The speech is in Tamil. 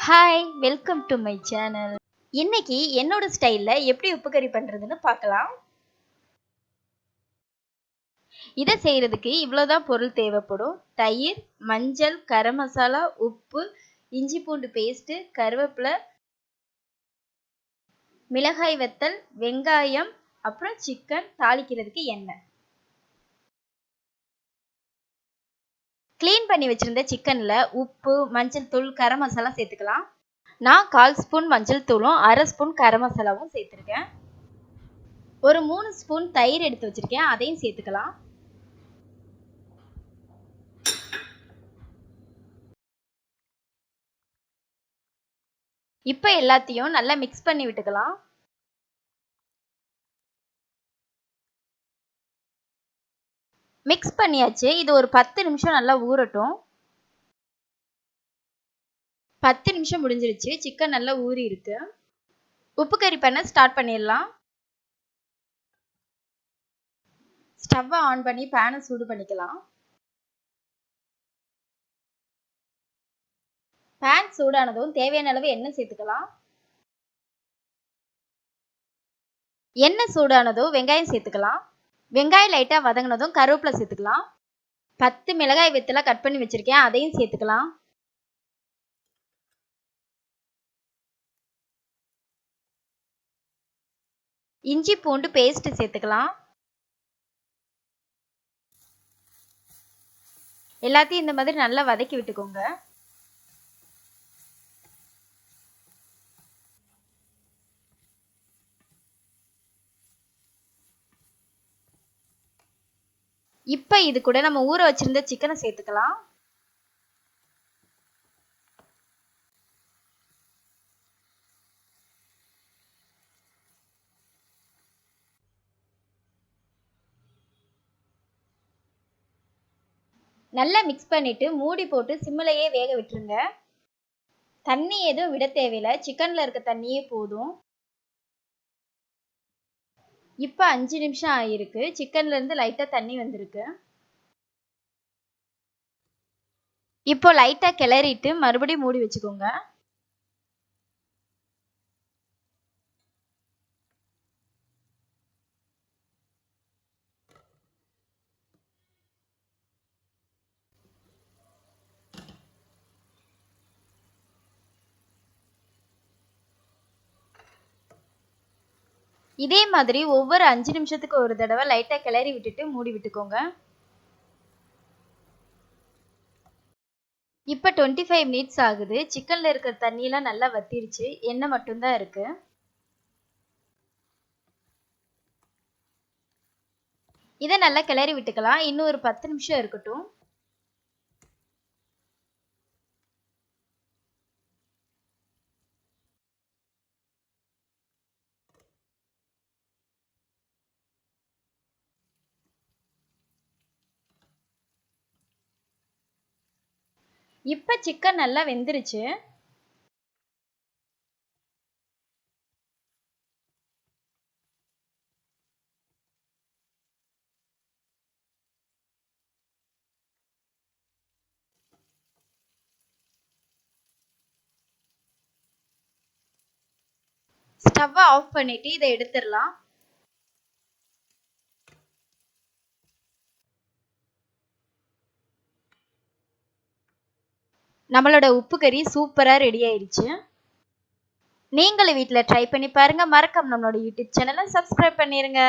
Hi, welcome to my channel. இன்னைக்கு என்னோட ஸ்டைல்ல எப்படி உப்பு கறி பண்றதுன்னு பார்க்கலாம். இதை செய்யறதுக்கு இவ்வளோதான் பொருள் தேவைப்படும். தயிர், மஞ்சள், கரம் மசாலா, உப்பு, இஞ்சி பூண்டு பேஸ்ட், கருவேப்பிலை, மிளகாய் வத்தல், வெங்காயம், அப்புறம் சிக்கன், தாளிக்கிறதுக்கு எண்ணெய். கிளீன் பண்ணி வச்சிருந்த சிக்கன்ல உப்பு, மஞ்சள் தூள், கரம் மசாலா சேர்த்துக்கலாம். நான் 1/4 ஸ்பூன் மஞ்சள் தூளும் 1/2 ஸ்பூன் கரம் மசாலாவும் சேர்த்துருக்கேன். ஒரு 3 ஸ்பூன் தயிர் எடுத்து வச்சிருக்கேன், அதையும் சேர்த்துக்கலாம். இப்போ எல்லாத்தையும் நல்லா மிக்ஸ் பண்ணி விட்டுக்கலாம். மிக்ஸ் பண்ணியாச்சு. இது ஒரு 10 நிமிஷம் நல்லா ஊறட்டும். 10 நிமிஷம் முடிஞ்சிருச்சு. சிக்கன் நல்லா ஊறி இருக்கு. உப்பு கறி பண்ண ஸ்டார்ட் பண்ணிடலாம். ஸ்டவ்வை ஆன் பண்ணி பேனை சூடு பண்ணிக்கலாம். பேன் சூடானதும் தேவையான அளவு எண்ணெய் சேர்த்துக்கலாம். எண்ணெய் சூடானதும் வெங்காயம் சேர்த்துக்கலாம். வெங்காயம் லைட்டாக வதங்கினதும் கருவேப்பிலை சேர்த்துக்கலாம். 10 மிளகாய் வெத்தலை கட் பண்ணி வச்சிருக்கேன், அதையும் சேர்த்துக்கலாம். இஞ்சி பூண்டு பேஸ்ட் சேர்த்துக்கலாம். எல்லாத்தையும் இந்த மாதிரி நல்லா வதக்கி விட்டுக்கோங்க. இப்போ இது கூட நம்ம ஊற வச்சிருந்த சிக்கனை சேர்த்துக்கலாம். நல்லா மிக்ஸ் பண்ணிட்டு மூடி போட்டு சிம்மிலேயே வேக விட்டுருங்க. தண்ணி எதுவும் விட தேவையில்லை, சிக்கன்ல இருக்க தண்ணியே போதும். இப்போ 5 நிமிஷம் ஆகிருக்கு. சிக்கன்ல இருந்து லைட்டா தண்ணி வந்திருக்கு. இப்போ லைட்டா கிளறிட்டு மறுபடியும் மூடி வச்சுக்கோங்க. இதே மாதிரி ஒவ்வொரு 5 நிமிஷத்துக்கு ஒரு தடவை லைட்டா கிளறி விட்டுட்டு மூடி விட்டுக்கோங்க. இப்போ 25 மினிட்ஸ் ஆகுது. சிக்கன்ல இருக்கிற தண்ணியெல்லாம் நல்லா வத்திருச்சு, எண்ணெய் மட்டும்தான் இருக்கு. இதை நல்லா கிளறி விட்டுக்கலாம். இன்னும் ஒரு 10 நிமிஷம் இருக்கட்டும். இப்போ சிக்கன் நல்லா வெந்துருச்சு. ஸ்டவ்வை ஆஃப் பண்ணிட்டு இதை எடுத்துடலாம். நம்மளோட உப்பு கறி சூப்பரா ரெடி ஆயிடுச்சு. நீங்களும் வீட்டில் ட்ரை பண்ணி பாருங்க. மறக்காம நம்மளோட யூடியூப் சேனலை சப்ஸ்கிரைப் பண்ணிருங்க.